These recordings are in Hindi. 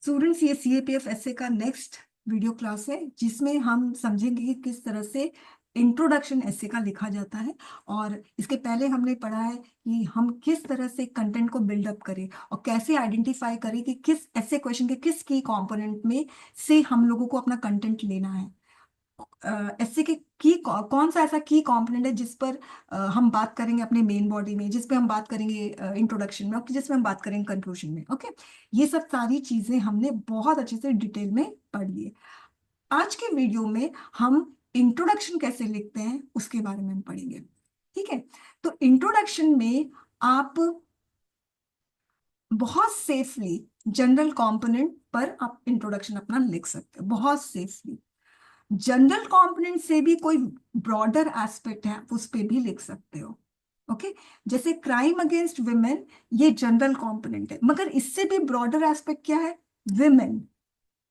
स्टूडेंट्स, ये सीएपीएफ एसए का नेक्स्ट वीडियो क्लास है जिसमें हम समझेंगे कि किस तरह से इंट्रोडक्शन एसए का लिखा जाता है। और इसके पहले हमने पढ़ा है कि हम किस तरह से कंटेंट को बिल्डअप करें और कैसे आइडेंटिफाई करें कि किस ऐसे क्वेश्चन के किस की कंपोनेंट में से हम लोगों को अपना कंटेंट लेना है। ऐसे के की कौन सा ऐसा की कंपोनेंट है जिस पर हम बात करेंगे अपने मेन बॉडी में, जिस पे हम बात करेंगे इंट्रोडक्शन में, और जिसमें हम बात करेंगे कंक्लूजन में। ओके, ये सब सारी चीजें हमने बहुत अच्छे से डिटेल में पढ़ ली है। आज के वीडियो में हम इंट्रोडक्शन कैसे लिखते हैं उसके बारे में हम पढ़ेंगे। ठीक है, तो इंट्रोडक्शन में आप बहुत सेफली जनरल कंपोनेंट पर आप इंट्रोडक्शन अपना लिख सकते हो, बहुत सेफली। जनरल कंपोनेंट से भी कोई ब्रॉडर एस्पेक्ट है उस पे भी लिख सकते हो। ओके, जैसे क्राइम अगेंस्ट विमेन, ये जनरल कंपोनेंट है, मगर इससे भी ब्रॉडर एस्पेक्ट क्या है? Women,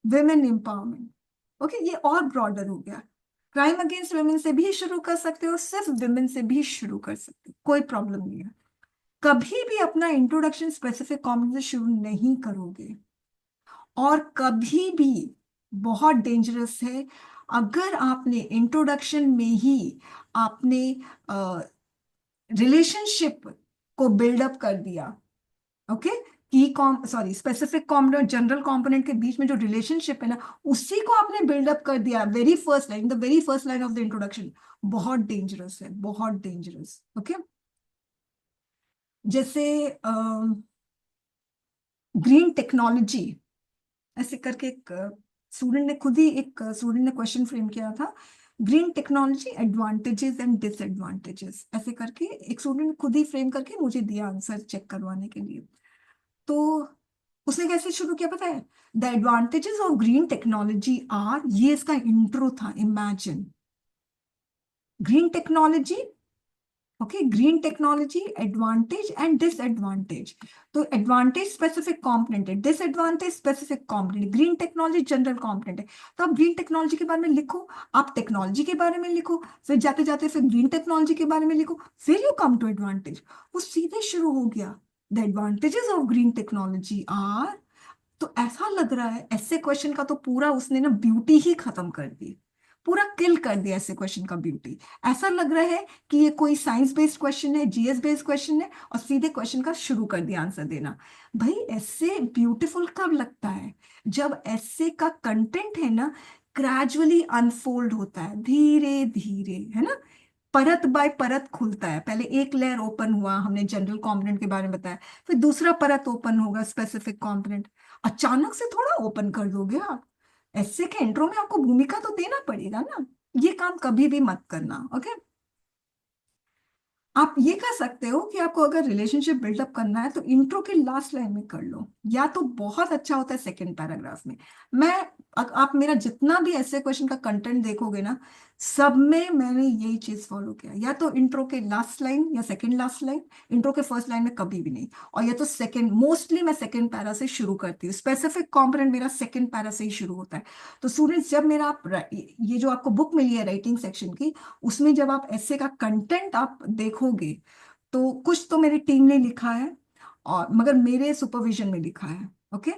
women empowerment. ओके, ये और ब्रॉडर हो गया। क्राइम अगेंस्ट विमेन से भी शुरू कर सकते हो, सिर्फ विमेन से भी शुरू कर सकते हो, कोई प्रॉब्लम नहीं है। कभी भी अपना इंट्रोडक्शन स्पेसिफिक कंपोनेंट से शुरू नहीं करोगे। और कभी भी, बहुत डेंजरस है, अगर आपने इंट्रोडक्शन में ही आपने रिलेशनशिप को बिल्डअप कर दिया। ओके, की com sorry specific component general component के बीच में जो रिलेशनशिप है ना, उसी को आपने बिल्डअप कर दिया very first line, the very first line of the introduction. बहुत डेंजरस है, बहुत डेंजरस। ओके, जैसे ग्रीन टेक्नोलॉजी ऐसे करके एक स्टूडेंट ने खुद ही एक स्टूडेंट ने क्वेश्चन फ्रेम किया था, green technology advantages and disadvantages, ऐसे करके एक स्टूडेंट ने खुद ही फ्रेम करके मुझे दिया आंसर चेक करवाने के लिए। तो उसने कैसे शुरू किया पता है? The advantages of green technology are, ये इसका इंट्रो था। Imagine green technology, okay, green technology advantage and disadvantage. तो एडवांटेज स्पेसिफिक कंपोनेंट है, disadvantage specific component, green technology general component है। तो आप ग्रीन टेक्नोलॉजी के बारे में लिखो, आप टेक्नोलॉजी के बारे में लिखो, फिर जाते जाते फिर ग्रीन टेक्नोलॉजी के बारे में लिखो, फिर यू कम टू एडवांटेज। वो सीधे शुरू हो गया, the advantages of green technology are. तो ऐसा लग रहा है ऐसे क्वेश्चन का तो पूरा उसने ना ब्यूटी ही खत्म कर दी, पूरा किल कर दिया ऐसे क्वेश्चन का ब्यूटी। ऐसा लग रहा है कि ये कोई साइंस बेस्ड क्वेश्चन है, जीएस बेस्ड क्वेश्चन है, और सीधे क्वेश्चन का शुरू कर दिया आंसर देना। भाई, ऐसे ब्यूटीफुल कब लगता है? जब ऐसे का कंटेंट है ना, ग्रेजुअली अनफोल्ड होता है, धीरे धीरे, है ना, परत बाय परत खुलता है। पहले एक लेयर ओपन हुआ, हमने जनरल कंपोनेंट के बारे में बताया, फिर दूसरा परत ओपन होगा स्पेसिफिक कंपोनेंट। अचानक से थोड़ा ओपन कर दोगे आप। ऐसे के इंट्रो में आपको भूमिका तो देना पड़ेगा ना, ये काम कभी भी मत करना। ओके, आप ये कर सकते हो कि आपको अगर रिलेशनशिप बिल्डअप करना है तो इंट्रो के लास्ट लाइन में कर लो, या तो बहुत अच्छा होता है सेकंड पैराग्राफ में। मैं आप मेरा जितना भी ऐसे क्वेश्चन का कंटेंट देखोगे ना, सब में मैंने यही चीज फॉलो किया, या तो इंट्रो के लास्ट लाइन या सेकंड लास्ट लाइन, इंट्रो के फर्स्ट लाइन में कभी भी नहीं। और या तो सेकंड, मोस्टली मैं सेकंड पैरा से शुरू करती हूँ, स्पेसिफिक कंपोनेंट मेरा सेकंड पैरा से ही शुरू होता है। तो स्टूडेंट्स, जब मेरा आप ये जो आपको बुक मिली है राइटिंग सेक्शन की, उसमें जब आप ऐसे का कंटेंट आप देखोगे, तो कुछ तो मेरी टीम ने लिखा है, और मगर मेरे सुपरविजन में लिखा है। ओके,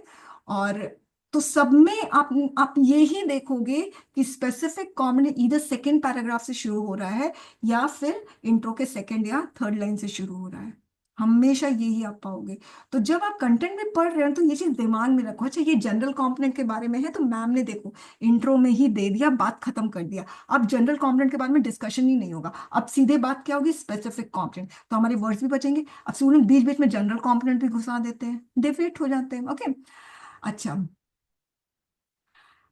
और तो सब में आप ये ही देखोगे कि स्पेसिफिक कॉमन इधर सेकंड पैराग्राफ से शुरू हो रहा है, या फिर इंट्रो के सेकंड या थर्ड लाइन से शुरू हो रहा है। हमेशा यही आप पाओगे। तो जब आप कंटेंट में पढ़ रहे हो तो ये चीज दिमाग में रखो। अच्छा, ये जनरल कंपोनेंट के बारे में है, तो मैम ने देखो इंट्रो में ही दे दिया, बात खत्म कर दिया। अब जनरल कंपोनेंट के बारे में डिस्कशन ही नहीं होगा, अब सीधे बात क्या होगी? Specific component. तो हमारे वर्ड्स भी बचेंगे। अब स्टूडेंट बीच बीच में जनरल कंपोनेंट भी घुसा देते हैं, डिफेक्ट हो जाते हैं। ओके, अच्छा,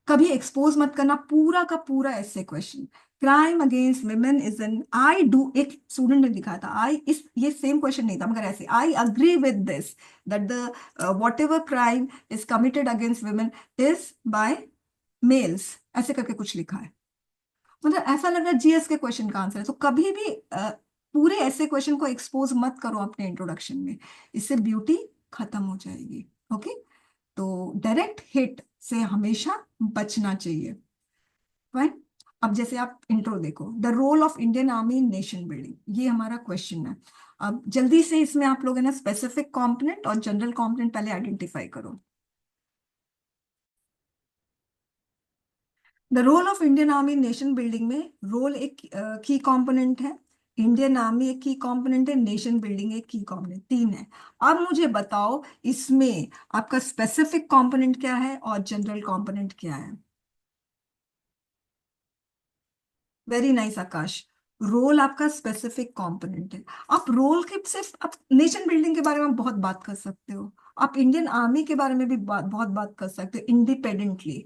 कभी एक्सपोज मत करना पूरा का पूरा ऐसे question. Crime against women is an, I do, एक स्टूडेंट ने लिखा था, आई इस ये सेम क्वेश्चन नहीं था मगर ऐसे, I agree with this that the whatever crime is committed against women is by males, ऐसे करके कुछ लिखा है। मतलब ऐसा लग रहा है जीएस के क्वेश्चन का आंसर है। तो कभी भी पूरे ऐसे क्वेश्चन को एक्सपोज मत करो अपने इंट्रोडक्शन में, इससे ब्यूटी खत्म हो जाएगी। ओके, तो डायरेक्ट हिट से हमेशा बचना चाहिए। फाइन। अब जैसे आप इंट्रो देखो, the role of Indian army in nation building, ये हमारा क्वेश्चन है। अब जल्दी से इसमें आप लोग है ना स्पेसिफिक कंपोनेंट और जनरल कंपोनेंट पहले आइडेंटिफाई करो। The role of Indian army nation building में, रोल एक की कंपोनेंट है, इंडियन आर्मी एक की कंपोनेंट है, नेशन बिल्डिंग एक की कंपोनेंट, तीन है। अब मुझे बताओ इसमें आपका स्पेसिफिक कंपोनेंट क्या है और जनरल कंपोनेंट क्या है। वेरी नाइस आकाश। रोल आपका स्पेसिफिक कंपोनेंट है। आप रोल के सिर्फ आप नेशन बिल्डिंग के बारे में बहुत बात कर सकते हो, आप इंडियन आर्मी के बारे में भी बहुत बात कर सकते हो इंडिपेंडेंटली।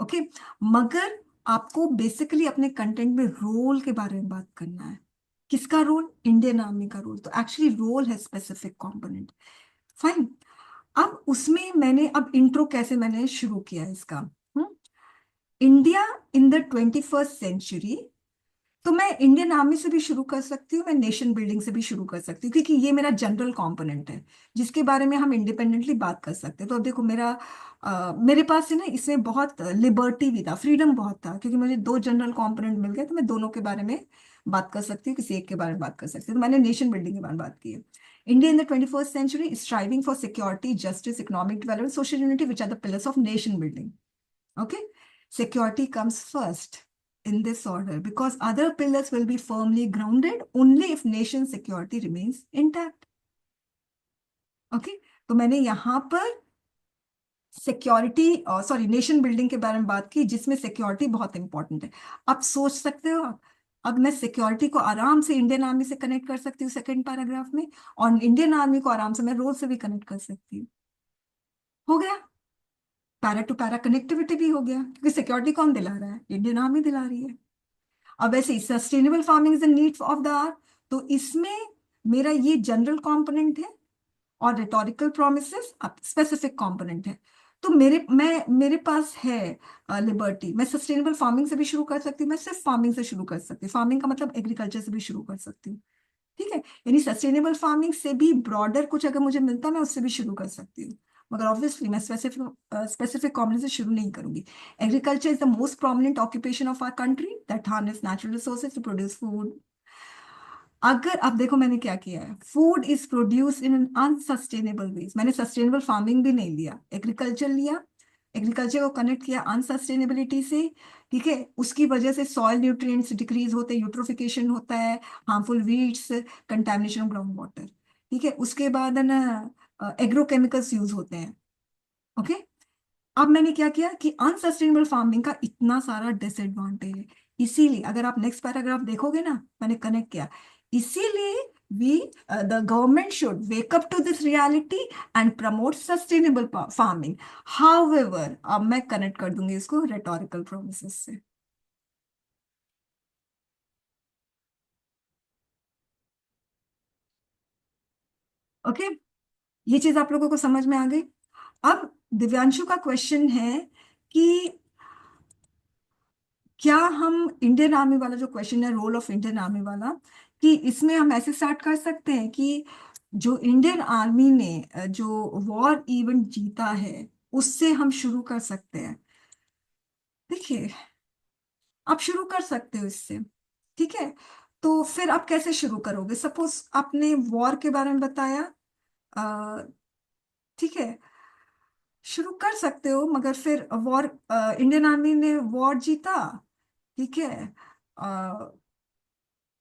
ओके। मगर आपको बेसिकली अपने कंटेंट में रोल के बारे में बात करना है। किसका रोल? इंडियन आर्मी का रोल। तो एक्चुअली रोल है स्पेसिफिक कंपोनेंट। फाइन। अब उसमें मैंने अब इंट्रो कैसे मैंने शुरू किया इसका। India in the 21st century. तो मैं इंडियन आर्मी से भी शुरू कर सकती हूँ, मैं नेशन बिल्डिंग से भी शुरू कर सकती हूँ, क्योंकि ये मेरा जनरल कंपोनेंट है जिसके बारे में हम इंडिपेंडेंटली बात कर सकते हैं। तो अब देखो मेरा मेरे पास है ना, इसमें बहुत लिबर्टी भी था, फ्रीडम बहुत था, क्योंकि मुझे दो जनरल कंपोनेंट मिल गए, तो मैं दोनों के बारे में बात कर सकती हूँ, किसी एक के बारे में बात कर सकती हूँ। तो मैंने नेशन बिल्डिंग के बारे में बात की है। India in the 21st century striving for security, justice, economic development, social unity, which are the pillars of nation building. Okay, security comes first in this order because other pillars will be firmly grounded only if nation security remains intact. Okay, तो मैंने यहां पर सिक्योरिटी, सॉरी, नेशन बिल्डिंग के बारे में बात की, जिसमें सिक्योरिटी बहुत इंपॉर्टेंट है। अब सोच सकते हो आप, अब मैं सिक्योरिटी को आराम से इंडियन आर्मी से कनेक्ट कर सकती हूँ सेकंड पैराग्राफ में, और इंडियन आर्मी को आराम से मैं रोल से भी कनेक्ट कर सकती हूँ। हो गया, पैरा टू पैरा कनेक्टिविटी भी हो गया, क्योंकि सिक्योरिटी कौन दिला रहा है? इंडियन आर्मी दिला रही है। अब ऐसे sustainable farming is the need of the hour, तो इसमें मेरा ये जनरल कंपोनेंट है, और रिटोरिकल प्रोमिसेस स्पेसिफिक कंपोनेंट है। तो मेरे पास है लिबर्टी, मैं सस्टेनेबल फार्मिंग से भी शुरू कर सकती हूँ, मैं सिर्फ फार्मिंग से शुरू कर सकती हूँ, फार्मिंग का मतलब एग्रीकल्चर से भी शुरू कर सकती हूँ। ठीक है, यानी सस्टेनेबल फार्मिंग से भी ब्रॉडर कुछ अगर मुझे मिलता है, मैं उससे भी शुरू कर सकती हूँ, मगर ऑब्वियसली मैं स्पेसिफिक कॉम्बिनेशन से शुरू नहीं करूंगी। Agriculture is the most prominent occupation of our country that harness natural resources to produce food. अगर आप देखो मैंने क्या किया है, food is produce in an unsustainable ways, मैंने सस्टेनेबल फार्मिंग भी नहीं लिया, एग्रीकल्चर लिया, एग्रीकल्चर को कनेक्ट किया अनसस्टेनेबिलिटी से। ठीक है, उसकी वजह से सॉइल न्यूट्रिएंट्स डिक्रीज होते हैं, यूट्रोफिकेशन होता है, harmful weeds, contamination of ground water. ठीक है, उसके बाद है ना एग्रोकेमिकल्स यूज होते हैं। ओके। अब मैंने क्या किया कि अनसस्टेनेबल फार्मिंग का इतना सारा डिसएडवांटेज है, इसीलिए अगर आप नेक्स्ट पैराग्राफ देखोगे ना, मैंने कनेक्ट किया, इसीलिए we the government should wake up to this reality and promote sustainable farming. However, अब मैं कनेक्ट कर दूंगी इसको रेटोरिकल प्रोमिसेस से। ओके, ये चीज आप लोगों को समझ में आ गई। अब दिव्यांशु का क्वेश्चन है कि क्या हम इंडियन आर्मी वाला जो क्वेश्चन है, रोल ऑफ इंडियन आर्मी वाला, कि इसमें हम ऐसे स्टार्ट कर सकते हैं कि जो इंडियन आर्मी ने जो वॉर इवेंट जीता है, उससे हम शुरू कर सकते हैं। देखिए, आप शुरू कर सकते हो इससे। ठीक है, तो फिर आप कैसे शुरू करोगे? सपोज आपने वॉर के बारे में बताया, अ, ठीक है, शुरू कर सकते हो, मगर फिर वॉर, इंडियन आर्मी ने वॉर जीता, ठीक है,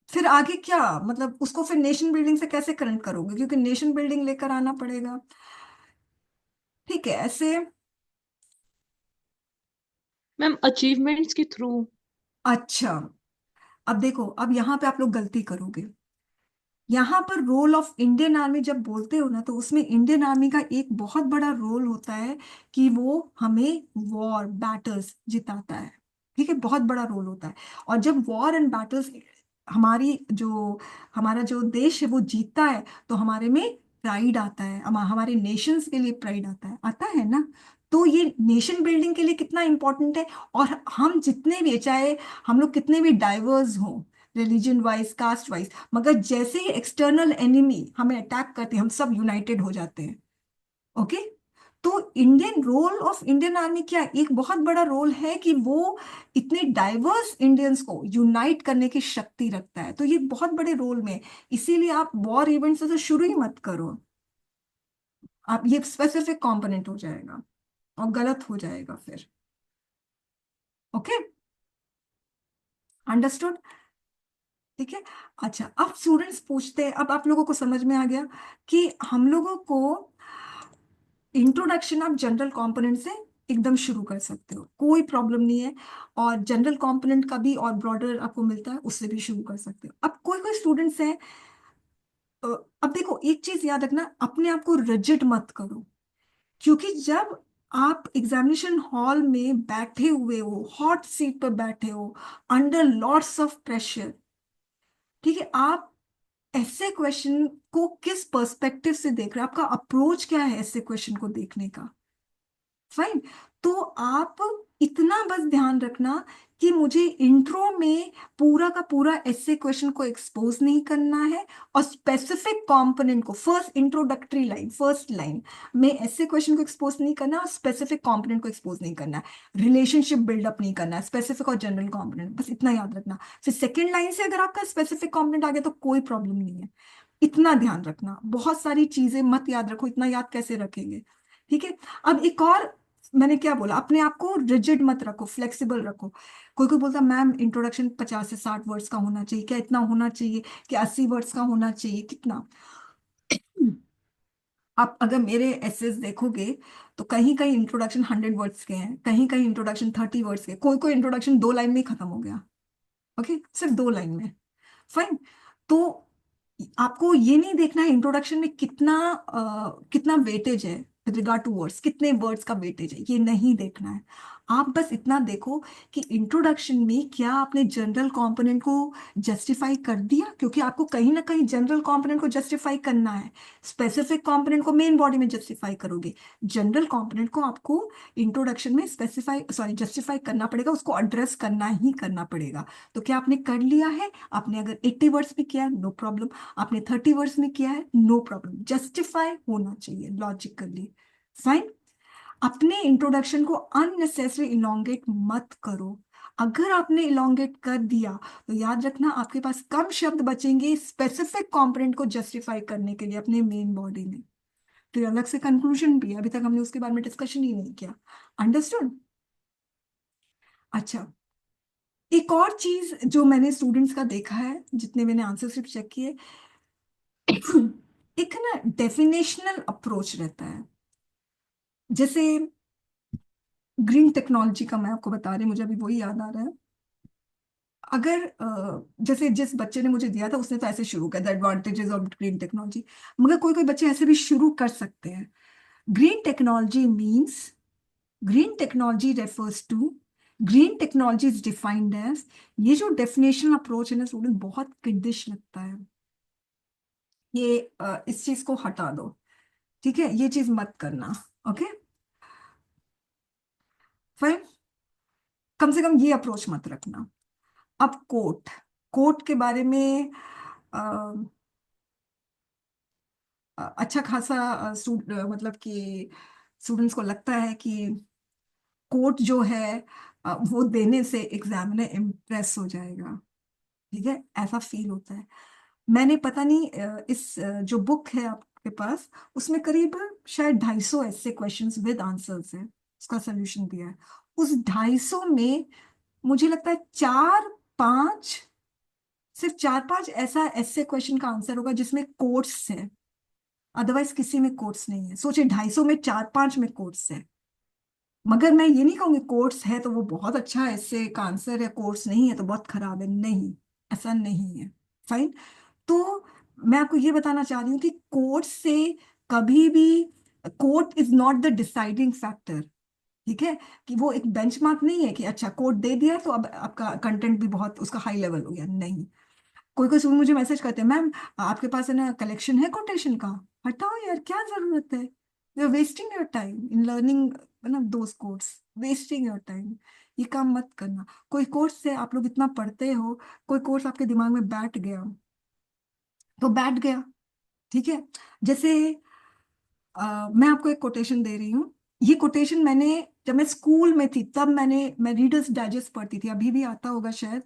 फिर आगे क्या, मतलब उसको फिर नेशन बिल्डिंग से कैसे कनेक्ट करोगे, क्योंकि नेशन बिल्डिंग लेकर आना पड़ेगा। ठीक है, ऐसे। मैम अचीवमेंट्स के थ्रू। अच्छा, अब देखो, अब यहाँ पे आप लोग गलती करोगे। यहाँ पर रोल ऑफ इंडियन आर्मी जब बोलते हो ना, तो उसमें इंडियन आर्मी का एक बहुत बड़ा रोल होता है कि वो हमें वॉर बैटल्स जिताता है। ठीक है, बहुत बड़ा रोल होता है। और जब वॉर एंड बैटल्स हमारी जो हमारा जो देश है वो जीतता है, तो हमारे में प्राइड आता है, हमारे नेशंस के लिए प्राइड आता है ना। तो ये नेशन बिल्डिंग के लिए कितना इंपॉर्टेंट है। और हम जितने भी, चाहे हम लोग कितने भी डाइवर्स हों, रिलीजन वाइज, कास्ट वाइज, मगर जैसे ही एक्सटर्नल एनिमी हमें अटैक करते हैं, हम सब यूनाइटेड हो जाते हैं। ओके। तो Indian role of Indian army क्या है? एक बहुत बड़ा रोल है कि वो इतने डाइवर्स इंडियंस को यूनाइट करने की शक्ति रखता है, तो ये बहुत बड़े रोल में है। इसीलिए आप वॉर इवेंट से तो शुरू ही मत करो, आप ये स्पेसिफिक कंपोनेंट हो जाएगा और गलत हो जाएगा फिर। ओके। अंडरस्टूड? ठीक है। अच्छा, अब स्टूडेंट्स पूछते हैं, अब आप लोगों को समझ में आ गया कि हम लोगों को इंट्रोडक्शन आप जनरल कंपोनेंट से एकदम शुरू कर सकते हो, कोई प्रॉब्लम नहीं है। और जनरल कंपोनेंट का भी और ब्रॉडर आपको मिलता है, उससे भी शुरू कर सकते हो। अब कोई कोई स्टूडेंट्स हैं, अ, अब देखो एक चीज याद रखना, अपने आप को रिजिड मत करो। क्योंकि जब आप एग्जामिनेशन हॉल में बैठे हुए हो, हॉट सीट पर बैठे हो, अंडर लॉट्स ऑफ प्रेशर, ठीक है, आप ऐसे क्वेश्चन को किस पर्सपेक्टिव से देख रहे हो, आपका अप्रोच क्या है ऐसे क्वेश्चन को देखने का। फाइन। तो आप इतना बस ध्यान रखना कि मुझे इंट्रो में पूरा का पूरा ऐसे क्वेश्चन को एक्सपोज नहीं करना है, और स्पेसिफिक कंपोनेंट को first introductory line, first line में ऐसे क्वेश्चन को एक्सपोज नहीं करना, और स्पेसिफिक कंपोनेंट को एक्सपोज नहीं करना है, रिलेशनशिप बिल्डअप नहीं करना है, स्पेसिफिक और जनरल कंपोनेंट, बस इतना याद रखना। फिर सेकेंड लाइन से अगर आपका स्पेसिफिक कंपोनेंट आ गया तो कोई प्रॉब्लम नहीं है। इतना ध्यान रखना, बहुत सारी चीजें मत याद रखो, इतना याद कैसे रखेंगे। ठीक है। अब एक और, मैंने क्या बोला, अपने आप को रिजिड मत रखो, फ्लेक्सिबल रखो। कोई कोई बोलता मैम इंट्रोडक्शन 50 से 60 वर्ड्स का होना चाहिए, क्या इतना होना चाहिए, क्या 80 वर्ड्स का होना चाहिए, कितना? आप अगर मेरे एसेस देखोगे तो कहीं कहीं इंट्रोडक्शन 100 वर्ड्स के हैं, कहीं कहीं इंट्रोडक्शन 30 वर्ड्स के, कोई कोई इंट्रोडक्शन 2 लाइन में ही खत्म हो गया। ओके, सिर्फ 2 लाइन में। फाइन। तो आपको ये नहीं देखना है इंट्रोडक्शन में कितना कितना वेटेज है विद रिगार्ड टू वर्ड्स, कितने वर्ड्स का वेटेज है, ये नहीं देखना है। आप बस इतना देखो कि इंट्रोडक्शन में क्या आपने जनरल कंपोनेंट को जस्टिफाई कर दिया, क्योंकि आपको कहीं ना कहीं जनरल कंपोनेंट को जस्टिफाई करना है। स्पेसिफिक कंपोनेंट को मेन बॉडी में जस्टिफाई करोगे, जनरल कंपोनेंट को आपको इंट्रोडक्शन में स्पेसिफाई सॉरी जस्टिफाई करना पड़ेगा, उसको एड्रेस करना ही करना पड़ेगा। तो क्या आपने कर लिया है? आपने अगर 80 वर्ड्स में किया है, नो प्रॉब्लम। आपने 30 वर्ड्स में किया है, नो प्रॉब्लम, जस्टिफाई होना चाहिए लॉजिकली। फाइन। अपने इंट्रोडक्शन को अननेसेसरी इलोंगेट मत करो। अगर आपने इलोंगेट कर दिया तो याद रखना आपके पास कम शब्द बचेंगे स्पेसिफिक कंपोनेंट को जस्टिफाई करने के लिए अपने मेन बॉडी में। तो ये अलग से कंक्लूजन भी है, अभी तक हमने उसके बारे में डिस्कशन ही नहीं किया। अंडरस्टूड? अच्छा, एक और चीज जो मैंने स्टूडेंट्स का देखा है, जितने मैंने आंसर स्क्रिप्ट चेक किए, एक ना डेफिनेशनल अप्रोच रहता है। जैसे ग्रीन टेक्नोलॉजी का मैं आपको बता रही हूँ, मुझे अभी वही याद आ रहा है। अगर जैसे जिस बच्चे ने मुझे दिया था उसने तो ऐसे शुरू किया, the advantages of green technology, मगर कोई कोई बच्चे ऐसे भी शुरू कर सकते हैं। Green technology means, green technology refers to, green technology is defined as, ये जो डेफिनेशनल अप्रोच है ना स्टूडेंट, बहुत किडिश लगता है। ये इस चीज को हटा दो, ठीक है, ये चीज मत करना। Okay, fine. कम से कम ये अप्रोच मत रखना। अब कोट, कोट के बारे में अच्छा खासा मतलब कि स्टूडेंट्स को लगता है कि कोट जो है वो देने से एग्जामिनर इम्प्रेस हो जाएगा। ठीक है, ऐसा फील होता है। मैंने पता नहीं जो बुक है आपके पास, उसमें करीब शायद 250 ऐसे क्वेश्चंस विद आंसर्स है, उसका सोल्यूशन दिया है। उस 250 में मुझे लगता है 4-5, सिर्फ 4-5 ऐसा ऐसे क्वेश्चन का आंसर होगा जिसमें कोट्स है, अदरवाइज किसी में कोट्स नहीं है। सोचिए 250 में 4-5 में कोट्स है। मगर मैं ये नहीं कहूंगी कोट्स है तो वो बहुत अच्छा ऐसे का आंसर है, कोट्स नहीं है तो बहुत खराब है, नहीं, ऐसा नहीं है। फाइन। तो मैं आपको ये बताना चाह रही हूँ कि कोट से कभी भी, quote is not the deciding factor. ठीक है, कि वो एक बेंचमार्क नहीं है कि अच्छा कोट दे दिया तो अब आपका कंटेंट भी बहुत उसका हाई लेवल हो गया, नहीं। कोई कोई स्टूडेंट मुझे मैसेज करते हैं, मैम आपके पास है ना कलेक्शन है कोटेशन का, हटाओ यार, क्या जरूरत है, you are wasting your time in learning ना those course, wasting your time, ये काम मत करना। कोई कोर्स से आप लोग इतना पढ़ते हो, कोई कोर्स आपके दिमाग में बैठ गया तो बैठ गया। ठीक है। जैसे मैं आपको एक कोटेशन दे रही हूँ, ये कोटेशन मैंने जब मैं स्कूल में थी तब मैं रीडर्स डाइजेस्ट पढ़ती थी, अभी भी आता होगा शायद।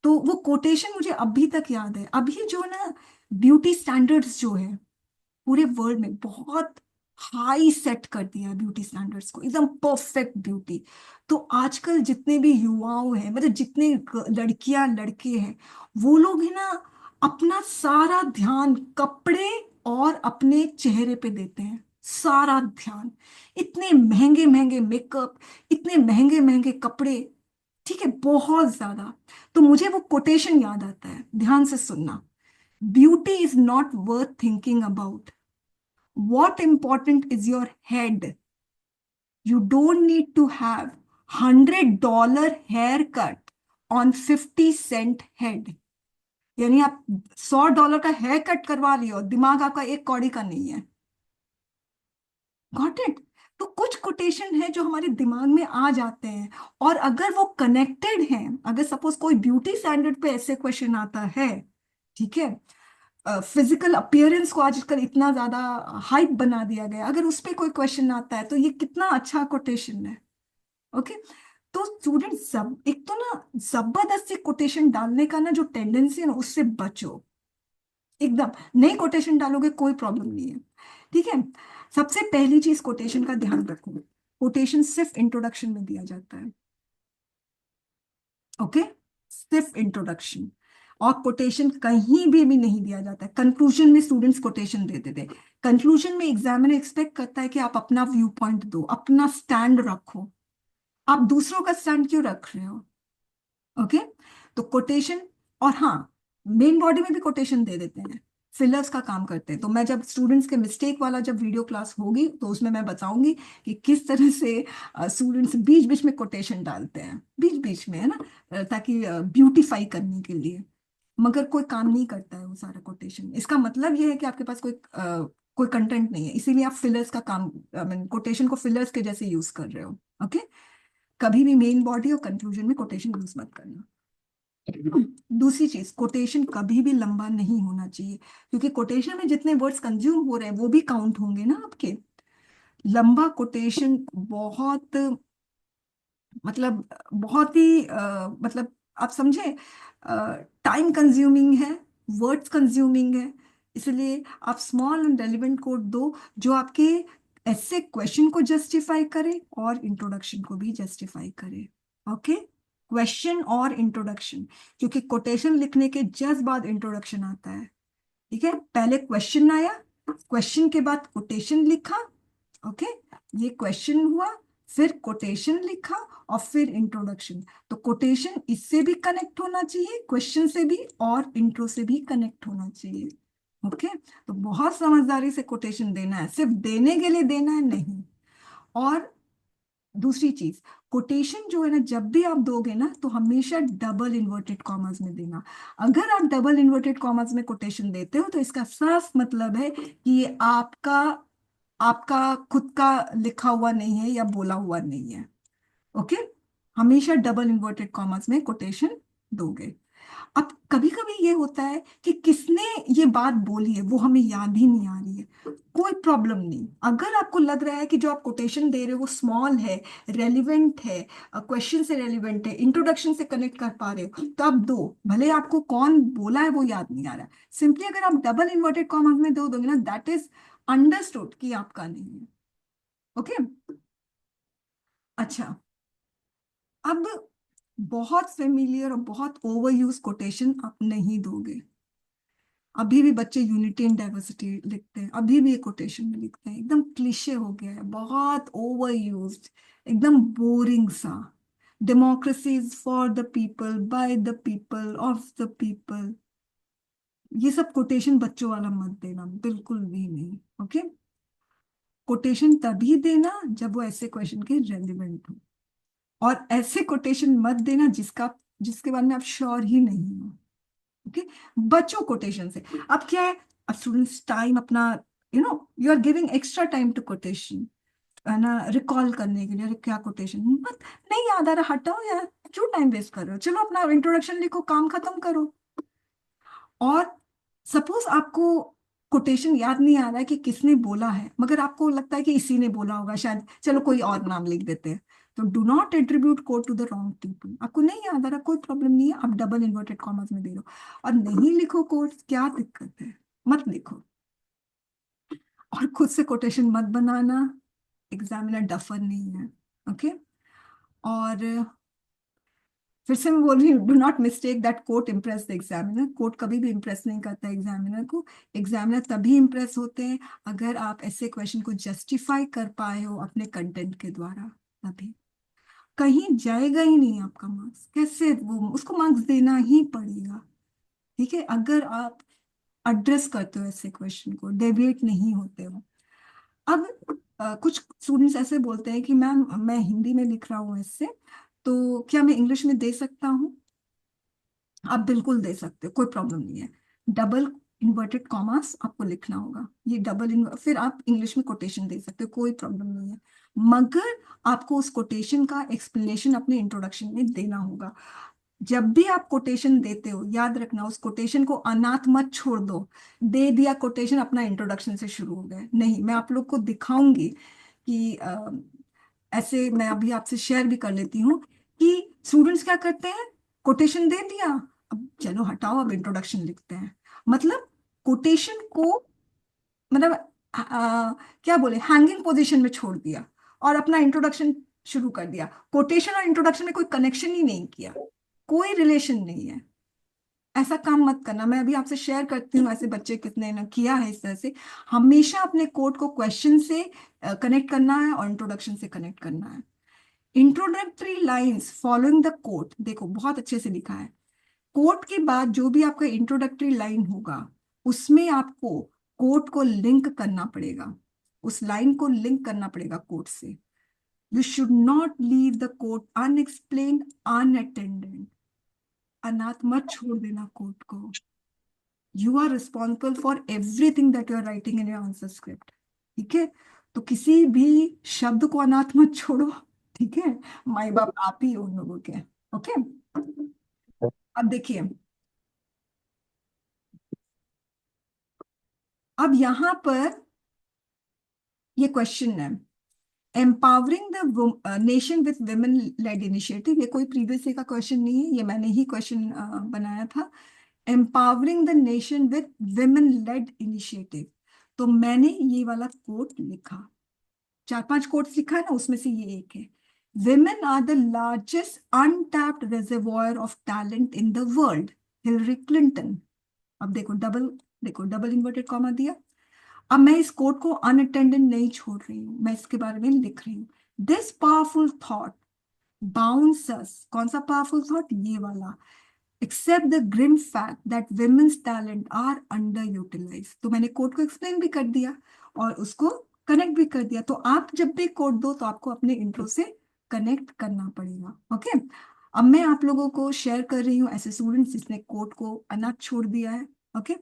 तो वो कोटेशन मुझे अभी तक याद है। अभी जो ना ब्यूटी स्टैंडर्ड्स जो है पूरे वर्ल्ड में बहुत हाई सेट कर दिया है ब्यूटी स्टैंडर्ड्स को, एकदम परफेक्ट ब्यूटी। तो आजकल जितने भी युवाओं हैं, मतलब जितने लड़कियां लड़के हैं, वो लोग है ना, अपना सारा ध्यान कपड़े और अपने चेहरे पे देते हैं, सारा ध्यान। इतने महंगे महंगे मेकअप, इतने महंगे महंगे कपड़े, ठीक है, बहुत ज्यादा। तो मुझे वो कोटेशन याद आता है, ध्यान से सुनना। Beauty is not worth thinking about, what important is your head. You don't need to have $100 haircut on 50 cent head. यानी आप $100 का हेयर कट करवा रही हो, दिमाग आपका एक कौड़ी का नहीं है। Got it? तो कुछ कोटेशन है जो हमारे दिमाग में आ जाते हैं, और अगर वो कनेक्टेड हैं, अगर सपोज कोई ब्यूटी स्टैंडर्ड पे ऐसे क्वेश्चन आता है, ठीक है, फिजिकल अपीयरेंस को आजकल इतना ज्यादा हाइप बना दिया गया, अगर उस पे कोई क्वेश्चन आता है तो ये कितना अच्छा कोटेशन है। ओके, तो स्टूडेंट सब एक तो ना जबरदस्ती कोटेशन डालने का ना जो टेंडेंसी है ना, उससे बचो एकदम। नई कोटेशन डालोगे कोई प्रॉब्लम नहीं है, ठीक है। सबसे पहली चीज, कोटेशन का ध्यान रखो, कोटेशन सिर्फ इंट्रोडक्शन में दिया जाता है। ओके, सिर्फ इंट्रोडक्शन, और कोटेशन कहीं भी नहीं दिया जाता है। कंक्लूजन में स्टूडेंट्स कोटेशन दे देते हैं। कंक्लूजन में एग्जामिनर एक्सपेक्ट करता है कि आप अपना व्यू पॉइंट दो, अपना स्टैंड रखो। आप दूसरों का स्टैंड क्यों रख रहे हो? ओके, तो कोटेशन, और हाँ, मेन बॉडी में भी कोटेशन दे देते हैं, फिलर्स का काम करते हैं। तो मैं जब स्टूडेंट्स के मिस्टेक वाला जब वीडियो क्लास होगी तो उसमें मैं बताऊंगी कि किस तरह से स्टूडेंट्स बीच बीच में कोटेशन डालते हैं, बीच बीच में, है ना, ताकि ब्यूटीफाई करने के लिए। मगर कोई काम नहीं करता है वो सारा कोटेशन। इसका मतलब ये है कि आपके पास कोई कंटेंट नहीं है, इसीलिए आप फिलर्स का काम, आई मीन कोटेशन को फिलर्स के जैसे यूज कर रहे हो। ओके, कभी भी मेन बॉडी और कंक्लूजन में कोटेशन यूज मत करना। दूसरी चीज, कोटेशन कभी भी लंबा नहीं होना चाहिए, क्योंकि कोटेशन में जितने वर्ड्स कंज्यूम हो रहे हैं वो भी काउंट होंगे ना आपके। लंबा कोटेशन बहुत, मतलब बहुत ही मतलब आप समझे, टाइम कंज्यूमिंग है, वर्ड्स कंज्यूमिंग है। इसलिए आप स्मॉल एंड रेलिवेंट कोड दो, जो आपके ऐसे क्वेश्चन को जस्टिफाई करे और इंट्रोडक्शन को भी जस्टिफाई करे। ओके, क्वेश्चन और इंट्रोडक्शन, क्योंकि कोटेशन लिखने के जस्ट बाद इंट्रोडक्शन आता है। ठीक है, पहले क्वेश्चन आया, क्वेश्चन के बाद कोटेशन लिखा। ओके, ये क्वेश्चन हुआ, फिर कोटेशन लिखा, और फिर इंट्रोडक्शन। तो कोटेशन इससे भी कनेक्ट होना चाहिए, क्वेश्चन से भी, और इंट्रो से भी कनेक्ट होना चाहिए। ओके, तो बहुत समझदारी से कोटेशन देना है, सिर्फ देने के लिए देना है नहीं। और दूसरी चीज, कोटेशन जो है ना, जब भी आप दोगे ना, तो हमेशा डबल इन्वर्टेड कॉमर्स में देना। अगर आप डबल इन्वर्टेड कॉमर्स में कोटेशन देते हो तो इसका साफ मतलब है कि ये आपका आपका खुद का लिखा हुआ नहीं है या बोला हुआ नहीं है। ओके, हमेशा डबल इन्वर्टेड कॉमर्स में कोटेशन दोगे। अब कभी कभी ये होता है कि किसने ये बात बोली है वो हमें याद ही नहीं आ रही है, कोई प्रॉब्लम नहीं। अगर आपको लग रहा है कि जो आप कोटेशन दे रहे हो वो स्मॉल है, रेलिवेंट है, क्वेश्चन से रेलिवेंट है, इंट्रोडक्शन से कनेक्ट कर पा रहे हो, तो आप दो, भले आपको कौन बोला है वो याद नहीं आ रहा है। सिंपली अगर आप डबल इन्वर्टेड कॉमर्स में दो दोगे ना, दैट इज अंडरस्टूड कि आपका नहीं है। ओके, अच्छा, अब बहुत फेमिलियर और बहुत ओवर यूज कोटेशन आप नहीं दोगे। अभी भी बच्चे यूनिटी एंड डाइवर्सिटी लिखते हैं, अभी भी कोटेशन में लिखते हैं, एकदम क्लीशे हो गया है, बहुत ओवर यूज्ड, एकदम बोरिंग सा। Democracy is for the people, by the people, of the people. ये सब कोटेशन बच्चों वाला मत देना, बिल्कुल भी नहीं। ओके, कोटेशन तभी देना जब वो ऐसे क्वेश्चन के रेलिवेंट हो, और ऐसे कोटेशन मत देना जिसके बारे में आप श्योर ही नहीं हो। ओके, बच्चों कोटेशन से। अब क्या है, अब स्टूडेंट्स टाइम अपना, you are giving extra time to quotation, है ना, रिकॉल करने के लिए। अरे क्या कोटेशन, मत, नहीं याद आ रहा, हटाओ यार, क्यों टाइम वेस्ट कर रहे हो, चलो अपना इंट्रोडक्शन लिखो, काम खत्म करो। और सपोज आपको कोटेशन याद नहीं आ रहा है कि किसने बोला है, मगर आपको लगता है कि इसी ने बोला होगा शायद, चलो कोई और नाम लिख देते हैं, तो do not attribute quote to the wrong people. आपको नहीं याद आ रहा, कोई प्रॉब्लम नहीं है, आप डबल इन्वर्टेड कॉमर्स में दे दो, और नहीं लिखो कोड, क्या दिक्कत है, मत लिखो। और खुद से कोटेशन मत बनाना, एग्जामिनर डफर नहीं है। ओके। और फिर से मैं बोल रही हूँ, do not mistake that quote impress the examiner. Quote कभी भी इम्प्रेस नहीं करता एग्जामिनर को। एग्जामिनर तभी इम्प्रेस होते हैं अगर आप ऐसे क्वेश्चन को जस्टिफाई कर पाए हो अपने कंटेंट के द्वारा, तभी। कहीं जाएगा ही नहीं आपका मार्क्स, कैसे वो उसको मार्क्स देना ही पड़ेगा। ठीक है, अगर आप एड्रेस करते हो ऐसे क्वेश्चन को, डेविएट नहीं होते हो। अब कुछ स्टूडेंट्स ऐसे बोलते हैं कि मैम मैं हिंदी में लिख रहा हूँ ऐसे, तो क्या मैं इंग्लिश में दे सकता हूँ? आप बिल्कुल दे सकते हो, कोई प्रॉब्लम नहीं है। डबल इन्वर्टेड कॉमास आपको लिखना होगा, ये फिर आप इंग्लिश में कोटेशन दे सकते हो, कोई प्रॉब्लम नहीं है। मगर आपको उस कोटेशन का एक्सप्लेनेशन अपने इंट्रोडक्शन में देना होगा। जब भी आप कोटेशन देते हो, याद रखना उस कोटेशन को अनाथ मत छोड़ दो। दे दिया कोटेशन, अपना इंट्रोडक्शन से शुरू हो गए, नहीं। मैं आप लोग को दिखाऊंगी कि ऐसे मैं अभी आपसे शेयर भी कर लेती हूँ कि स्टूडेंट्स क्या करते हैं, कोटेशन दे दिया, अब चलो हटाओ, अब इंट्रोडक्शन लिखते हैं। मतलब कोटेशन को, मतलब क्या बोले, हैंगिंग पोजीशन में छोड़ दिया और अपना इंट्रोडक्शन शुरू कर दिया। कोटेशन और इंट्रोडक्शन में कोई कनेक्शन ही नहीं किया, कोई रिलेशन नहीं है। ऐसा काम मत करना। मैं अभी आपसे शेयर करती हूँ ऐसे बच्चे कितने ने किया है इस तरह से। हमेशा अपने कोड को क्वेश्चन से कनेक्ट करना है और इंट्रोडक्शन से कनेक्ट करना है। Introductory lines following the quote, देखो बहुत अच्छे से लिखा है। कोट के बाद जो भी आपका इंट्रोडक्टरी लाइन होगा, उसमें आपको कोट को लिंक करना पड़ेगा, उस लाइन को लिंक करना पड़ेगा कोट से। You should not leave the quote unexplained, unattended. अनाथ मत छोड़ देना कोट को। You are responsible for everything that you are writing in your answer script. ठीक है, तो किसी भी शब्द को अनाथ मत छोड़ो। ठीक है, माई बाप आप ही हो उन लोगों के। ओके। अब देखिए, अब यहां पर ये क्वेश्चन है, empowering the nation with women lead initiative. ये कोई प्रीवियस का क्वेश्चन नहीं है, ये मैंने ही क्वेश्चन बनाया था। Empowering the nation with women lead initiative, तो मैंने ये वाला कोट लिखा। 4-5 कोट्स लिखा है ना, उसमें से ये एक है। Women are the largest untapped reservoir of talent in the world. Hillary Clinton. अब देखो डबल इन्वर्टेड कॉमा दिया। अब मैं इस कोट को अनअटेंडेड नहीं छोड़ रही हूँ, मैं इसके बारे में लिख रही हूँ। दिस पावरफुल थॉट बाउंसस, कौन सा पावरफुल थॉट, ये वाला, accept the grim fact that women's talent are under utilize. तो मैंने कोड को एक्सप्लेन भी कर दिया और उसको कनेक्ट भी कर दिया। तो आप जब भी कोड दो तो आपको अपने इंट्रो से कनेक्ट करना पड़ेगा। ओके। अब मैं आप लोगों को शेयर कर रही हूँ ऐसे स्टूडेंट्स जिसने कोड को अनाथ छोड़ दिया है। ओके।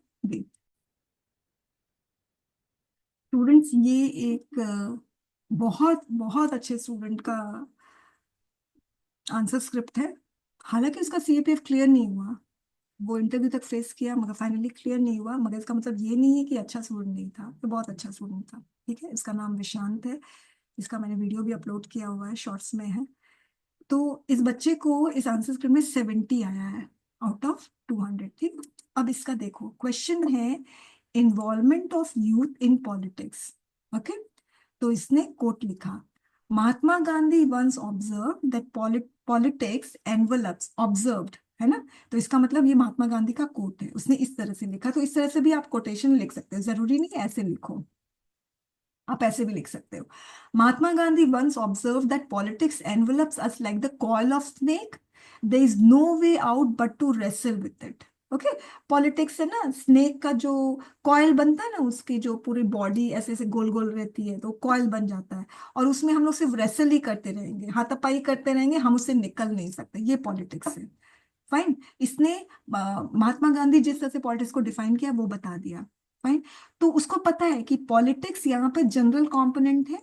स्टूडेंट्स, ये एक बहुत बहुत अच्छे स्टूडेंट का आंसर स्क्रिप्ट है। हालांकि उसका सीएपीएफ क्लियर नहीं हुआ, वो इंटरव्यू तक फेस किया मगर फाइनली क्लियर नहीं हुआ। मगर इसका मतलब ये नहीं है कि अच्छा स्टूडेंट नहीं था, ये बहुत अच्छा स्टूडेंट था। ठीक है, इसका नाम विशांत है। इसका मैंने वीडियो भी अपलोड किया हुआ है, शॉर्ट्स में है। तो इस बच्चे को इस आंसर स्क्रिप्ट में 70 आया है आउट ऑफ 200। ठीक। अब इसका देखो, क्वेश्चन है involvement of youth in politics. Okay. तो इसने कोट लिखा, Mahatma Gandhi once observe that politics envelops, observed है ना, तो इसका मतलब ये महात्मा गांधी का कोट है, उसने इस तरह से लिखा। तो इस तरह से भी आप कोटेशन लिख सकते हो, जरूरी नहीं है ऐसे लिखो, आप ऐसे भी लिख सकते हो। Mahatma Gandhi once observe that politics envelops us like the coil of snake, there is no way out but to wrestle with it. Okay. Politics है ना, स्नेक का जो कॉइल बनता है ना, उसकी जो पूरी बॉडी ऐसे ऐसे गोल गोल रहती है, तो कॉइल बन जाता है। और उसमें हम लोग सिर्फ रेसल ही करते रहेंगे, हाथापाई करते रहेंगे, हम उससे निकल नहीं सकते। ये पॉलिटिक्स है। फाइन। इसने महात्मा गांधी जिस तरह से पॉलिटिक्स को डिफाइन किया वो बता दिया। फाइन। तो उसको पता है कि पॉलिटिक्स यहाँ पे जनरल कंपोनेंट है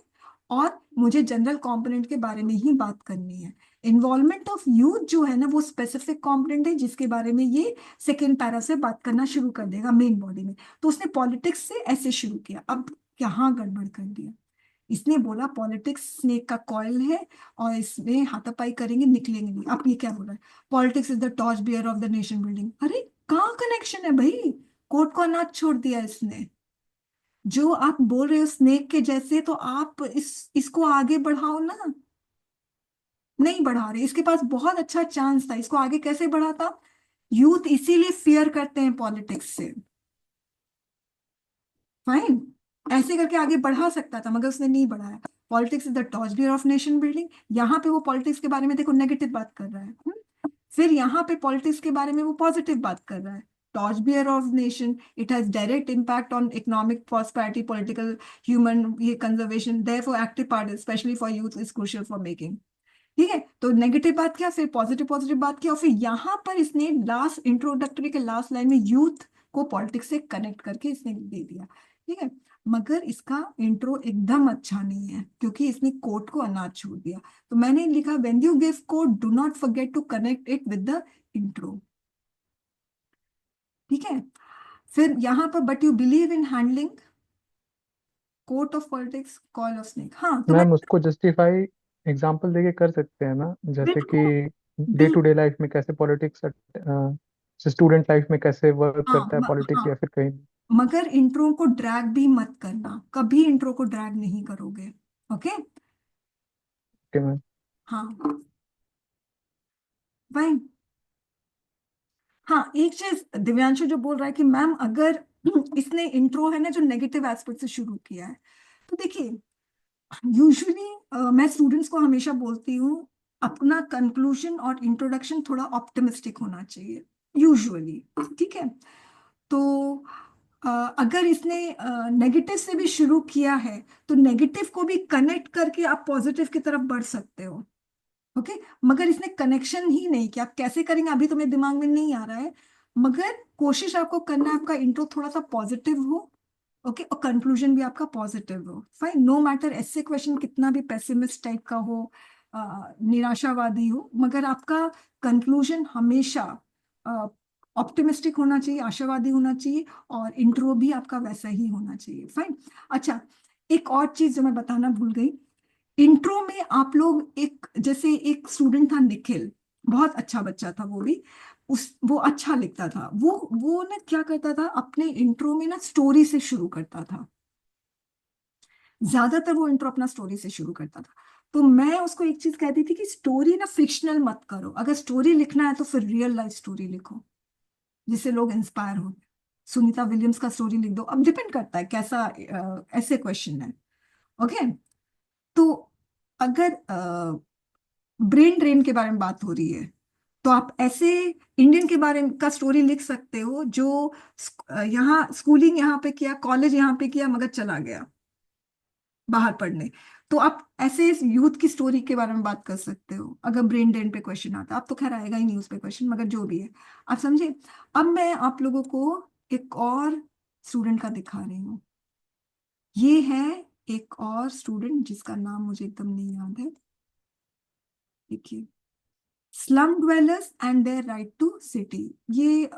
और मुझे जनरल कंपोनेंट के बारे में ही बात करनी है। इन्वॉल्वमेंट ऑफ यूथ जो है ना, वो स्पेसिफिक कंपोनेंट है जिसके बारे में ये सेकेंड पैरा से बात करना शुरू कर देगा मेन बॉडी में। तो उसने पॉलिटिक्स से ऐसे शुरू किया, अब यहाँ गड़बड़ कर दिया। इसने बोला पॉलिटिक्स स्नेक का कॉइल है और इसमें हाथापाई करेंगे निकलेंगे नहीं। आप ये क्या बोल रहे हैं, politics is the torch bearer of the nation building. अरे कहाँ कनेक्शन है भाई, कोर्ट को अनाथ छोड़ दिया इसने। जो आप बोल रहे हो स्नेक के जैसे, तो आप इसको आगे बढ़ाओ ना। नहीं बढ़ा रहे, इसके पास बहुत अच्छा चांस था, इसको आगे कैसे बढ़ाता? यूथ इसीलिए फियर करते हैं पॉलिटिक्स से। फाइन, ऐसे करके आगे बढ़ा सकता था, मगर उसने नहीं बढ़ाया। Politics is the torchbearer of nation building. यहाँ पे वो पॉलिटिक्स के बारे में देखो नेगेटिव बात कर रहा है, फिर यहाँ पे पॉलिटिक्स के बारे में वो पॉजिटिव बात कर रहा है। Torchbearer of nation, it has direct impact on economic prosperity, political, human ये conservation, therefore active part specially for youth is crucial for making. ठीक है, तो नेगेटिव बात किया, फिर पॉजिटिव पॉजिटिव बात किया, और फिर यहाँ पर इसने लास्ट इंट्रोडक्टरी के लास्ट लाइन में यूथ को पॉलिटिक्स से कनेक्ट करके इसने दे दिया। ठीक है, मगर इसका इंट्रो एकदम अच्छा नहीं है, क्योंकि इसने कोट को अनाथ छोड़ दिया। तो मैंने लिखा, when you give quote do not forget to connect it with the intro. ठीक है, फिर यहाँ पर but you believe in handling court of politics, call of snake. हाँ तो मैं, मैम उसको जस्टिफाई एग्जाम्पल देके कर सकते हैं ना, जैसे कि बिल्कुल, डे टू बिल्कुल। डे लाइफ में कैसे पॉलिटिक्स, स्टूडेंट लाइफ में कैसे वर्क हाँ करता है पॉलिटिक्स, हाँ, या फिर कहीं। मगर इंट्रो को ड्रैग भी मत करना, कभी इंट्रो को ड्रैग नहीं करोगे। ओके। Okay ma'am. हाँ भाई। हाँ, एक चीज दिव्यांशु जो बोल रहा है कि मैम अगर इसने इंट्रो है ना जो नेगेटिव एस्पेक्ट से शुरू किया है, तो देखिए यूजुअली मैं स्टूडेंट्स को हमेशा बोलती हूँ, अपना कंक्लूजन और इंट्रोडक्शन थोड़ा ऑप्टिमिस्टिक होना चाहिए यूजुअली। ठीक है, तो अगर इसने नेगेटिव से भी शुरू किया है, तो नेगेटिव को भी कनेक्ट करके आप पॉजिटिव की तरफ बढ़ सकते हो। ओके, मगर इसने कनेक्शन ही नहीं किया, आप कैसे करेंगे अभी तो मेरे दिमाग में नहीं आ रहा है, मगर कोशिश आपको करना है आपका इंट्रो थोड़ा सा पॉजिटिव हो। ओके, और कंक्लूजन भी आपका पॉजिटिव हो। फाइन, नो मैटर ऐसे क्वेश्चन कितना भी पेसिमिस्ट टाइप का हो, निराशावादी हो, मगर आपका कंक्लूजन हमेशा ऑप्टिमिस्टिक होना चाहिए, आशावादी होना चाहिए, और इंट्रो भी आपका वैसा ही होना चाहिए। फाइन। अच्छा, एक और चीज जो मैं बताना भूल गई, इंट्रो में आप लोग एक, जैसे एक स्टूडेंट था निखिल, बहुत अच्छा बच्चा था वो भी, वो अच्छा लिखता था, वो ना क्या करता था, अपने इंट्रो में ना स्टोरी से शुरू करता था। ज्यादातर वो इंट्रो अपना स्टोरी से शुरू करता था। तो मैं उसको एक चीज कहती थी कि स्टोरी ना फिक्शनल मत करो, अगर स्टोरी लिखना है तो फिर रियल लाइफ स्टोरी लिखो, जिससे लोग इंस्पायर हो। सुनीता विलियम्स का स्टोरी लिख दो, अब डिपेंड करता है कैसा ऐसे क्वेश्चन है। ओके, तो अगर ब्रेन ड्रेन के बारे में बात हो रही है, तो आप ऐसे इंडियन के बारे में का स्टोरी लिख सकते हो जो यहाँ स्कूलिंग यहाँ पे किया, कॉलेज यहाँ पे किया, मगर चला गया बाहर पढ़ने। तो आप ऐसे यूथ की स्टोरी के बारे में बात कर सकते हो, अगर ब्रेन ड्रेन पे क्वेश्चन आता। अब तो खैर आएगा ही नहीं उस पे क्वेश्चन, मगर जो भी है आप समझे। अब मैं आप लोगों को एक और स्टूडेंट का दिखा रही हूँ। ये है एक और स्टूडेंट जिसका नाम मुझे एकदम नहीं याद है। देखिए, slum dwellers and their right to city. ये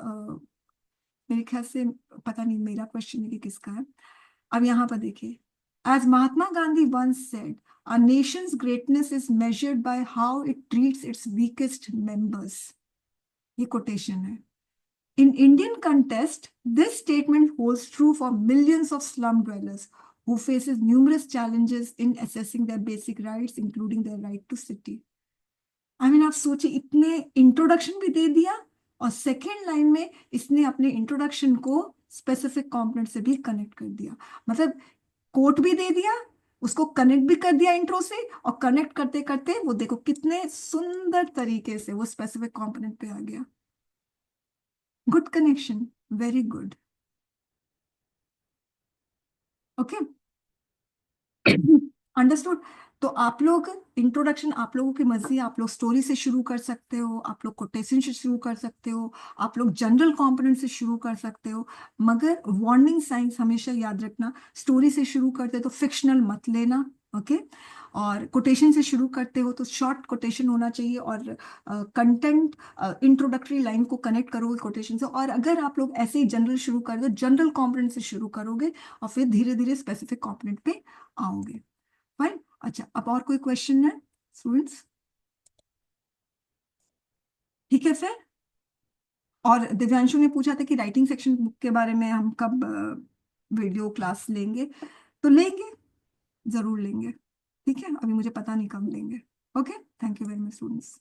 मेरे ख्याल से, पता नहीं मेरा क्वेश्चन है कि किसका है। अब यहाँ पर देखिए, as Mahatma Gandhi once said, a nation's greatness is measured by how it treats its weakest members। ये कोटेशन है। In Indian context, this statement holds true for millions of slum dwellers who faces numerous challenges in assessing their basic rights, including their right to city। आप सोचिए, इतने इंट्रोडक्शन भी दे दिया, और सेकेंड लाइन में इसने अपने इंट्रोडक्शन को स्पेसिफिक कंपोनेंट से भी कनेक्ट कर दिया। मतलब कोट भी दे दिया, उसको कनेक्ट भी कर दिया इंट्रो से, और कनेक्ट करते करते वो देखो कितने सुंदर तरीके से वो स्पेसिफिक कंपोनेंट पे आ गया। Good connection, very good. Okay, understood. तो आप लोग इंट्रोडक्शन आप लोगों की मर्जी, आप लोग स्टोरी से शुरू कर सकते हो, आप लोग कोटेशन से शुरू कर सकते हो, आप लोग जनरल कंपोनेंट से शुरू कर सकते हो, मगर वार्निंग साइंस हमेशा याद रखना, स्टोरी से शुरू करते तो फिक्शनल मत लेना। ओके, और कोटेशन से शुरू करते हो तो शॉर्ट कोटेशन होना चाहिए, और कंटेंट इंट्रोडक्टरी लाइन को कनेक्ट करोगे कोटेशन से। और अगर आप लोग ऐसे ही जनरल शुरू कर दो, जनरल कंपोनेंट से शुरू करोगे, और फिर धीरे धीरे स्पेसिफिक कंपोनेंट पे आओगे। फाइन। अच्छा, अब और कोई क्वेश्चन है स्टूडेंट्स? ठीक है फिर। और दिव्यांशु ने पूछा था कि राइटिंग सेक्शन बुक के बारे में हम कब वीडियो क्लास लेंगे तो लेंगे, जरूर लेंगे। ठीक है, अभी मुझे पता नहीं कब लेंगे। Okay, thank you very much students.